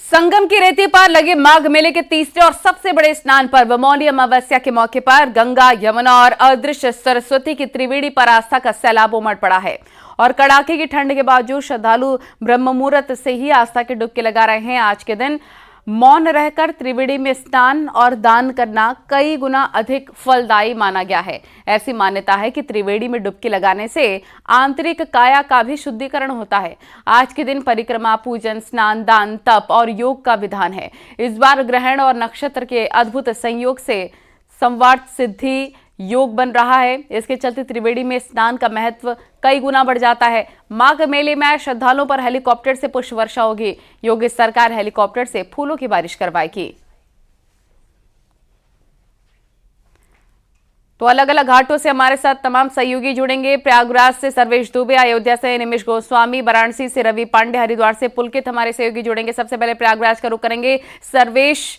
संगम की रेती पर लगे माघ मेले के तीसरे और सबसे बड़े स्नान पर्व मौनी अमावस्या के मौके पर गंगा, यमुना और अदृश्य सरस्वती की त्रिवेणी पर आस्था का सैलाब उमड़ पड़ा है। और कड़ाके की ठंड के बावजूद श्रद्धालु ब्रह्म मुहूर्त से ही आस्था की डुबकी लगा रहे हैं। आज के दिन मौन रहकर त्रिवेणी में स्नान और दान करना कई गुना अधिक फलदायी माना गया है। ऐसी मान्यता है कि त्रिवेणी में डुबकी लगाने से आंतरिक काया का भी शुद्धिकरण होता है। आज के दिन परिक्रमा, पूजन, स्नान, दान, तप और योग का विधान है। इस बार ग्रहण और नक्षत्र के अद्भुत संयोग से संवाद सिद्धि योग बन रहा है। इसके चलते त्रिवेणी में स्नान का महत्व कई गुना बढ़ जाता है। माघ मेले में श्रद्धालुओं पर हेलीकॉप्टर से पुष्प वर्षा होगी। योगी सरकार हेलीकॉप्टर से फूलों की बारिश करवाएगी। तो अलग अलग घाटों से हमारे साथ तमाम सहयोगी जुड़ेंगे। प्रयागराज से सर्वेश दुबे, अयोध्या से निमिष गोस्वामी, वाराणसी से रवि पांडे, हरिद्वार से पुलकित हमारे सहयोगी जुड़ेंगे। सबसे पहले प्रयागराज का रुख करेंगे। सर्वेश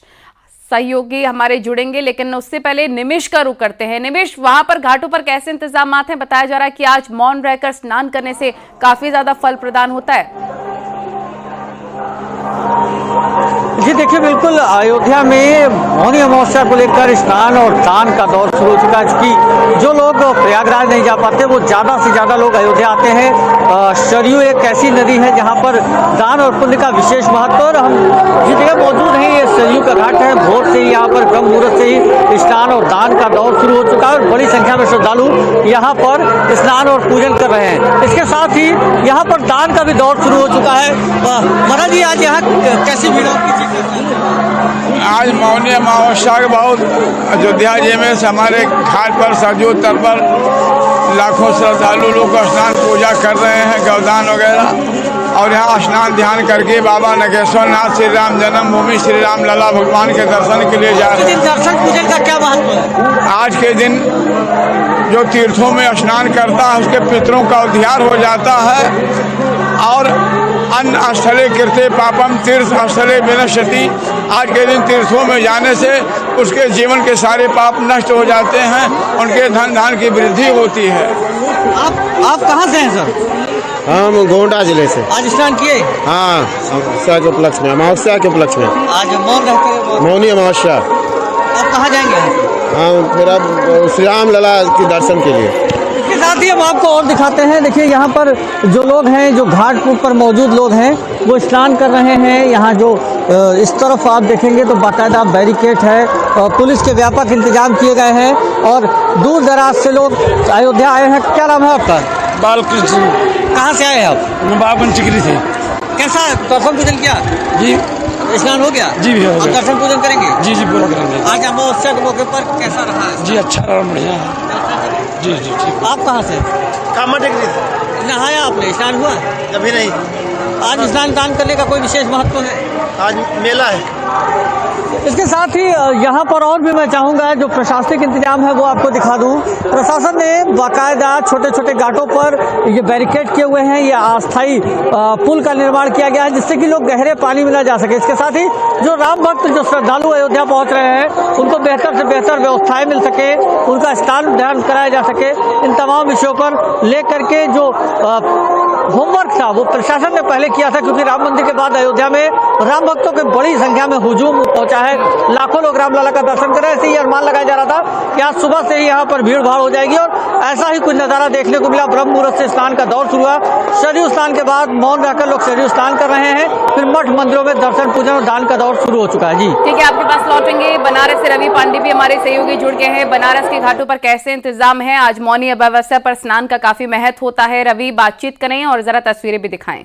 सहयोगी हमारे जुड़ेंगे, लेकिन उससे पहले निमिष का रुख करते हैं। निमिष, वहां पर घाटों पर कैसे इंतजामात हैं? बताया जा रहा है कि आज मौन रहकर स्नान करने से काफी ज्यादा फल प्रदान होता है। जी देखिए, बिल्कुल अयोध्या में मौनी अमावस्या को लेकर स्नान और दान का दौर शुरू हो चुका है कि जो लोग प्रयागराज नहीं जा पाते वो ज़्यादा से ज़्यादा लोग अयोध्या आते हैं। सरयू एक ऐसी नदी है जहां पर दान और पुण्य का विशेष महत्व, और हम जिस जगह मौजूद हैं ये सरयू का घाट है। भोर से ही यहाँ पर ब्रह्म मुहूर्त से ही स्नान और दान का दौर शुरू हो चुका है और बड़ी संख्या में श्रद्धालु यहाँ पर स्नान और पूजन कर रहे हैं। इसके साथ ही यहाँ पर दान का भी दौर शुरू हो चुका है। महाराज जी, आज यहाँ कैसी भीड़? आज मौनी अमावस्या के बहुत अयोध्या जी में हमारे घाट पर सरयू तट पर लाखों श्रद्धालु लोग स्नान पूजा कर रहे हैं, गौदान वगैरह, और यहाँ स्नान ध्यान करके बाबा नागेश्वर नाथ श्री राम जन्मभूमि श्री राम लला भगवान के दर्शन के लिए जा रहे हैं। दर्शन पूजन का क्या महत्व है? आज के दिन जो तीर्थों में स्नान करता है उसके पितरों का उद्धार हो जाता है, और अन्न स्थले कृते पापम तीर्थ स्थले विनश्यति। आज के दिन तीर्थों में जाने से उसके जीवन के सारे पाप नष्ट हो जाते हैं, उनके धन धान की वृद्धि होती है। आप कहाँ से हैं सर? हम गोंडा जिले से। आज स्नान किए? हाँ, अमावस्या के उपलक्ष्य में। आज मौन रहते हैं, मौनी अमावस्या। आप कहाँ जाएंगे? हाँ, मेरा श्री राम लला के दर्शन के लिए। इसके साथ ही हम आपको और दिखाते हैं। देखिए, यहाँ पर जो लोग हैं, जो घाट पर मौजूद लोग हैं, वो स्नान कर रहे हैं। यहाँ जो इस तरफ आप देखेंगे तो बाकायदा बैरिकेड है, पुलिस के व्यापक इंतजाम किए गए हैं और दूर दराज से लोग अयोध्या आए हैं। क्या नाम है आपका? बालकृष्ण। कहाँ से आए हैं आप? मैं बाबनचिकरी से। कैसा दर्शन पूजन किया? जी, स्नान हो गया? जी भी हो आप गया। दर्शन पूजन करेंगे? जी जी, पूरा करेंगे। आज अमावस्या के मौके पर कैसा रहा है? जी, अच्छा रहा, बढ़िया है। जी जी जी। आप कहाँ से? नहाया आपने? स्नान हुआ? अभी नहीं। आज स्नान दान करने का कोई विशेष महत्व है? आज मेला है। इसके साथ ही यहाँ पर और भी मैं चाहूँगा जो प्रशासनिक इंतजाम है वो आपको दिखा दूँ। प्रशासन ने बाकायदा छोटे छोटे घाटों पर ये बैरिकेड किए हुए हैं। ये अस्थायी पुल का निर्माण किया गया है जिससे कि लोग गहरे पानी में न जा सके। इसके साथ ही जो राम भक्त, जो श्रद्धालु अयोध्या पहुँच रहे हैं, उनको बेहतर से बेहतर व्यवस्थाएं मिल सके, उनका स्नान ध्यान कराया जा सके, इन तमाम विषयों पर लेकर के जो होमवर्क था वो प्रशासन ने पहले किया था, क्योंकि राम मंदिर के बाद अयोध्या में राम भक्तों की बड़ी संख्या में हुजूम पहुंचा है। लाखों लोग रामलला का दर्शन कर रहे हैं। ऐसे ही अनुमान लगाया जा रहा था कि आज सुबह से ही यहाँ पर भीड़ भाड़ हो जाएगी और ऐसा ही कुछ नजारा देखने को मिला। ब्रह्म मुहूर्त से स्नान का दौर शुरू हुआ। सरयू स्नान के बाद मौन रहकर लोग सरयू स्नान कर रहे हैं। फिर मठ मंदिरों में दर्शन पूजन और दान का दौर शुरू हो चुका है। जी ठीक है, आपके पास लौटेंगे। बनारस से रवि पांडे भी हमारे सहयोगी जुड़ गए हैं। बनारस के घाटों पर कैसे इंतजाम है? आज मौनी अमावस्या पर स्नान का काफी महत्व होता है। रवि, बातचीत करें और जरा तस्वीरें भी दिखाएं।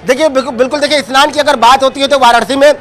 देखिए, बिल्कुल देखिए, स्नान की अगर बात होती है तो वाराणसी में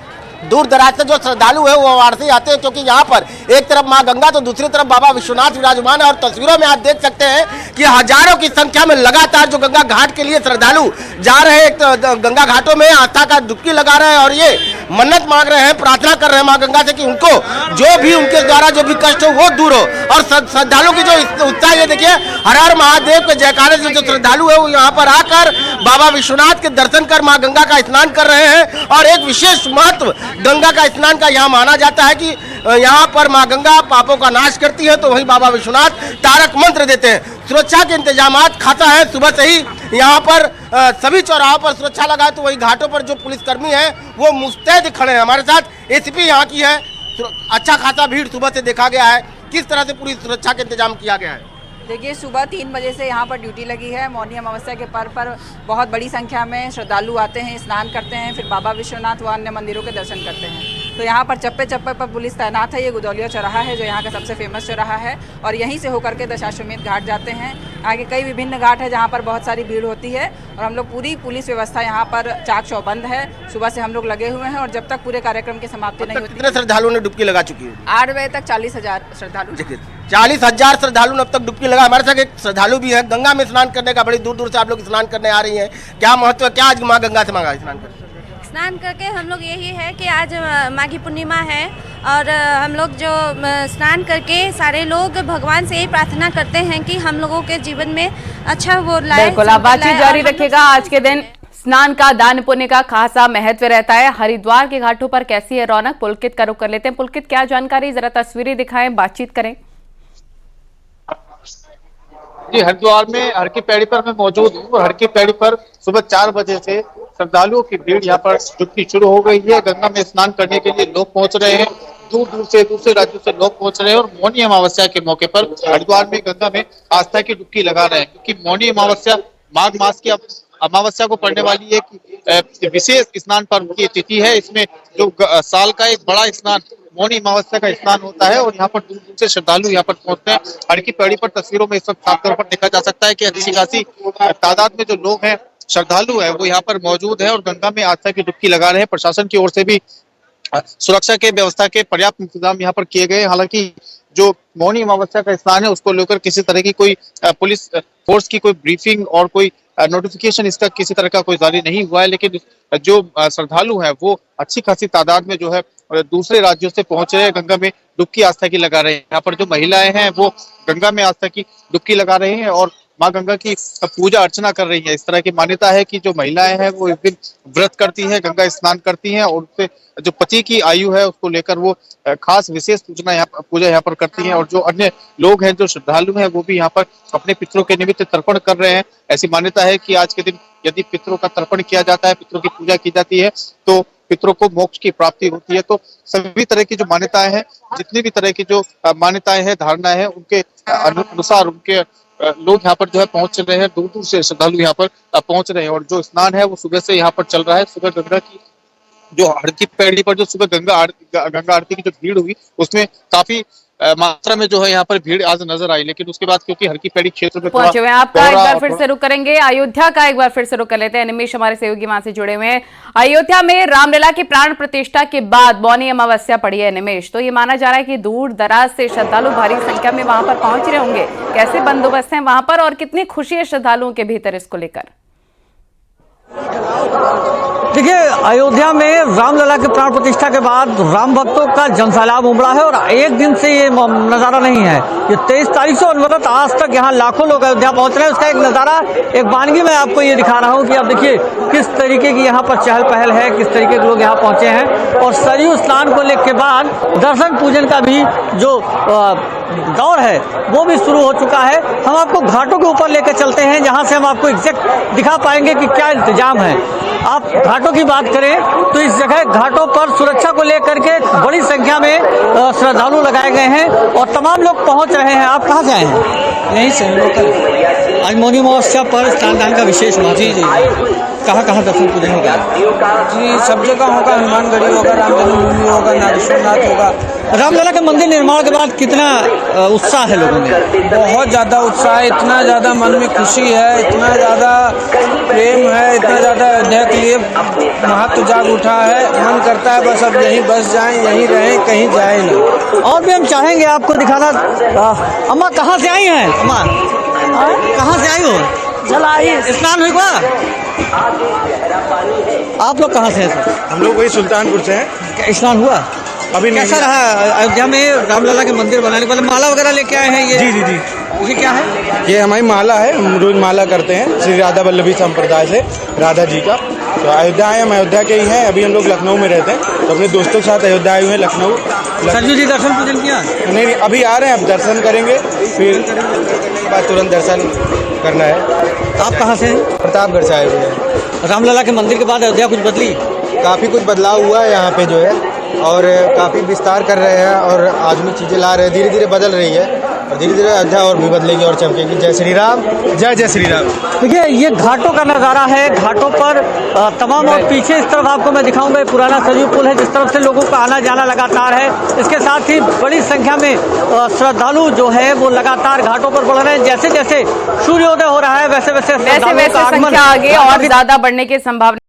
दूर दराज से जो श्रद्धालु है वो वाराणसी आते हैं, क्योंकि यहाँ पर एक तरफ माँ गंगा तो दूसरी तरफ बाबा विश्वनाथ विराजमान है। और तस्वीरों में आप देख सकते हैं कि हजारों की संख्या में लगातार जो गंगा घाट के लिए श्रद्धालु जा रहे हैं, तो गंगा घाटों में आस्था का डुबकी लगा रहे हैं और ये मन्नत मांग रहे हैं, प्रार्थना कर रहे हैं माँ गंगा से कि उनको जो भी उनके द्वारा जो भी कष्ट हो वो दूर हो। और श्रद्धालु की जो उत्साह, ये देखिए, हर हर महादेव के जयकारे से जो श्रद्धालु है वो यहाँ पर आकर बाबा विश्वनाथ के दर्शन कर माँ गंगा का स्नान कर रहे हैं। और एक विशेष महत्व गंगा का स्नान का यहाँ माना जाता है कि यहाँ पर माँ गंगा पापों का नाश करती है, तो वहीं बाबा विश्वनाथ तारक मंत्र देते हैं। सुरक्षा के इंतजामात खासा है। सुबह से ही यहाँ पर सभी चौराहों पर सुरक्षा लगा है, तो वही घाटों पर जो पुलिसकर्मी हैं वो मुस्तैद खड़े हैं। हमारे साथ एसीपी यहाँ की है। अच्छा खासा भीड़ सुबह से देखा गया है, किस तरह से पूरी सुरक्षा का इंतजाम किया गया है? देखिए, सुबह 3 बजे से यहाँ पर ड्यूटी लगी है। मौनी अमावस्या के पर्व पर बहुत बड़ी संख्या में श्रद्धालु आते हैं, स्नान करते हैं, फिर बाबा विश्वनाथ व अन्य मंदिरों के दर्शन करते हैं। तो यहाँ पर चप्पे चप्पे पर पुलिस तैनात है। ये गुदौलिया चौराहा है जो यहाँ का सबसे फेमस चौराहा है, और यहीं से होकर के दशाश्वमेध घाट जाते हैं। आगे कई विभिन्न घाट है जहाँ पर बहुत सारी भीड़ होती है, और हम लोग पूरी पुलिस व्यवस्था यहाँ पर चाक चौबंद है। सुबह से हम लोग लगे हुए हैं, और जब तक पूरे कार्यक्रम की समाप्ति नहीं होती। कितने श्रद्धालुओं ने डुबकी लगा चुकी है? 8 बजे तक 40,000 श्रद्धालु। 40,000 श्रद्धालु अब तक डुबकी लगा। हमारे साथ एक श्रद्धालु भी है। गंगा में स्नान करने का बड़ी दूर दूर से आप लोग स्नान करने आ रही हैं, क्या महत्व है, क्या आज माँ गंगा से मांगा स्नान करने? स्नान करके हम लोग यही है कि आज माघी पूर्णिमा है, और हम लोग जो स्नान करके सारे लोग भगवान से यही प्रार्थना करते हैं कि हम लोगों के जीवन में अच्छा वो लाए। बिल्कुल, आप बातचीत जारी रखिएगा। आज के दिन स्नान का दान पुण्य का खासा महत्व रहता है। हरिद्वार के घाटों पर कैसी है रौनक, पुलकित का रुख कर लेते हैं। पुलकित, क्या जानकारी, जरा तस्वीरें दिखाएं, बातचीत करें। जी, हरिद्वार में हर की पैड़ी पर मैं मौजूद हूँ। हर की पैड़ी पर सुबह 4 बजे से श्रद्धालुओं की भीड़ यहाँ पर जुटनी शुरू हो गई है। गंगा में स्नान करने के लिए लोग पहुंच रहे हैं, दूर दूर से दूसरे राज्यों से लोग पहुंच रहे हैं, और मौनी अमावस्या के मौके पर हरिद्वार में गंगा में आस्था की डुबकी लगा रहे हैं, क्योंकि मौनी अमावस्या माघ मास की अमावस्या को पड़ने वाली एक विशेष स्नान पर्व की तिथि है। इसमें जो साल का एक बड़ा स्नान मौनी अमावस्या का स्नान होता है, और यहाँ पर दूर दूर से श्रद्धालु यहाँ पर पहुंचते हैं। हर की पैड़ी पर तस्वीरों में इस वक्त साफ तौर पर देखा जा सकता है कि अच्छी खासी तादाद में जो लोग हैं, श्रद्धालु है, वो यहाँ पर मौजूद है और गंगा में आस्था की डुबकी लगा रहे हैं। प्रशासन की ओर से भी सुरक्षा के व्यवस्था के पर्याप्त इंतजाम यहाँ पर किए गए। हालांकि जो मौनी अमावस्या का स्नान है उसको लेकर किसी तरह की कोई पुलिस फोर्स की कोई ब्रीफिंग और कोई नोटिफिकेशन इसका किसी तरह का कोई जारी नहीं हुआ है, लेकिन जो श्रद्धालु हैं वो अच्छी खासी तादाद में जो है दूसरे राज्यों से पहुंच रहे हैं, गंगा में डुबकी आस्था की लगा रहे हैं। यहाँ पर जो महिलाएं हैं वो गंगा में आस्था की डुबकी लगा रही हैं और माँ गंगा की पूजा अर्चना कर रही है। इस तरह की मान्यता है कि जो महिलाएं हैं वो इस दिन व्रत करती हैं, गंगा स्नान करती हैं, और उससे जो पति की आयु है उसको लेकर वो खास विशेष पूजा यहाँ पर करती हैं। और जो अन्य लोग हैं, जो श्रद्धालु हैं, वो भी यहाँ पर अपने पितरों के निमित्त तर्पण कर रहे हैं। ऐसी मान्यता है कि आज के दिन यदि पितरों का तर्पण किया जाता है, पितरों की पूजा की जाती है, तो पितरों को मोक्ष की प्राप्ति होती है। तो सभी तरह की जो मान्यताएं हैं, जितनी भी तरह की जो मान्यताएं हैं, धारणाएं हैं, उनके अनुसार उनके लोग यहाँ पर जो है पहुंच रहे हैं, दूर दूर से श्रद्धालु यहाँ पर पहुंच रहे हैं। और जो स्नान है वो सुबह से यहाँ पर चल रहा है। सुबह गंगा की जो हर की पैड़ी पर जो सुबह गंगा आरती की जो भीड़ हुई, उसमें काफी मात्रा में जो है यहाँ पर भीड़ आज नजर आई, लेकिन उसके बाद क्योंकि हर की पैड़ी क्षेत्र में पहुंचे हुए हैं, आपका एक बार फिर से रुक करेंगे। अयोध्या का एक बार फिर से रुक कर लेते हैं। निमेश हमारे सहयोगी वहां से जुड़े हुए हैं। अयोध्या में रामलला की प्राण प्रतिष्ठा के बाद मौनी अमावस्या पड़ी है। निमेश, तो ये माना जा रहा है कि दूर दराज से श्रद्धालु भारी संख्या में वहां पर पहुंच रहे होंगे। कैसे बंदोबस्त है वहां पर और कितनी खुशी है श्रद्धालुओं के भीतर इसको लेकर? देखिए, अयोध्या में रामलला की प्राण प्रतिष्ठा के बाद राम भक्तों का जनसैलाब उमड़ा है, और एक दिन से ये नज़ारा नहीं है। ये 23 तारीख से अनवरत आज तक यहाँ लाखों लोग अयोध्या पहुँच रहे हैं। उसका एक नज़ारा, एक वानगी मैं आपको ये दिखा रहा हूँ कि आप देखिए किस तरीके की यहाँ पर चहल पहल है, किस तरीके के लोग यहाँ पहुँचे हैं। और सरयू स्नान को लेकर के बाद दर्शन पूजन का भी जो दौर है वो भी शुरू हो चुका है। हम आपको घाटों के ऊपर लेकर चलते हैं, जहाँ से हम आपको एग्जैक्ट दिखा पाएंगे कि क्या इंतजाम है। आप घाटों की बात करें तो इस जगह घाटों पर सुरक्षा को लेकर के बड़ी संख्या में श्रद्धालु लगाए गए हैं और तमाम लोग पहुंच रहे हैं। आप कहाँ से आए हैं? यहीं से लोकल। आज मौनी अमावस्या पर स्नान दान का विशेष महत्व। जी जी, कहाँ कहाँ दर्शन पूजन होगा? जी, सब जगह होगा। हनुमानगढ़ी होगा, राम जन्मभूमि होगा, नागेश्वरनाथ होगा। रामलला के मंदिर निर्माण के बाद कितना उत्साह है लोगों में? बहुत ज़्यादा उत्साह है, इतना ज़्यादा मन में खुशी है, इतना ज़्यादा प्रेम है, इतना ज़्यादा अयोध्या के लिए महत्व जाग उठा है। मन करता है बस अब यहीं बस जाएं, यहीं रहें, कहीं जाए ना। और भी हम चाहेंगे आपको दिखाना। अम्मा कहाँ से आई हैं? अम्मा कहाँ से आई हो? जलाई स्नान हुआ? आप लोग कहाँ से हैं सर? हम लोग वही सुल्तानपुर से हैं। स्नान हुआ? अभी कैसा रहा अयोध्या में रामलला के मंदिर बनाने के बाद? माला वगैरह लेके आए हैं ये? जी जी जी, ये क्या है? ये हमारी माला है, हम रोज माला करते हैं श्री राधा वल्लभी संप्रदाय से, राधा जी का। तो अयोध्या आए, हम अयोध्या के ही हैं, अभी हम लोग लखनऊ में रहते हैं, तो अपने दोस्तों के साथ अयोध्या आए हुए हैं लखनऊ। सरजू जी दर्शन पूजन किया? नहीं, अभी आ रहे हैं, अब दर्शन करेंगे, फिर करने के बाद तुरंत दर्शन करना है। आप कहाँ से हैं? प्रतापगढ़ से आए हुए हैं। रामलला के मंदिर के बाद अयोध्या कुछ बदली? काफ़ी कुछ बदलाव हुआ है यहाँ पे जो है, और काफ़ी विस्तार कर रहे हैं और आधुनिक चीज़ें ला रहे हैं, धीरे धीरे बदल रही है और धीरे धीरे अयोध्या और भी बदलेगी और चमकेगी। जय श्री राम, जय जय श्री राम। देखिए ये घाटों का नज़ारा है, घाटों पर तमाम, और पीछे इस तरफ आपको मैं दिखाऊंगा पुराना सरयू पुल है जिस तरफ से लोगों का आना जाना लगातार है। इसके साथ ही बड़ी संख्या में श्रद्धालु जो है वो लगातार घाटों पर बढ़ रहे हैं। जैसे जैसे सूर्योदय हो रहा है वैसे वैसे संख्या आगे और ज्यादा बढ़ने की संभावना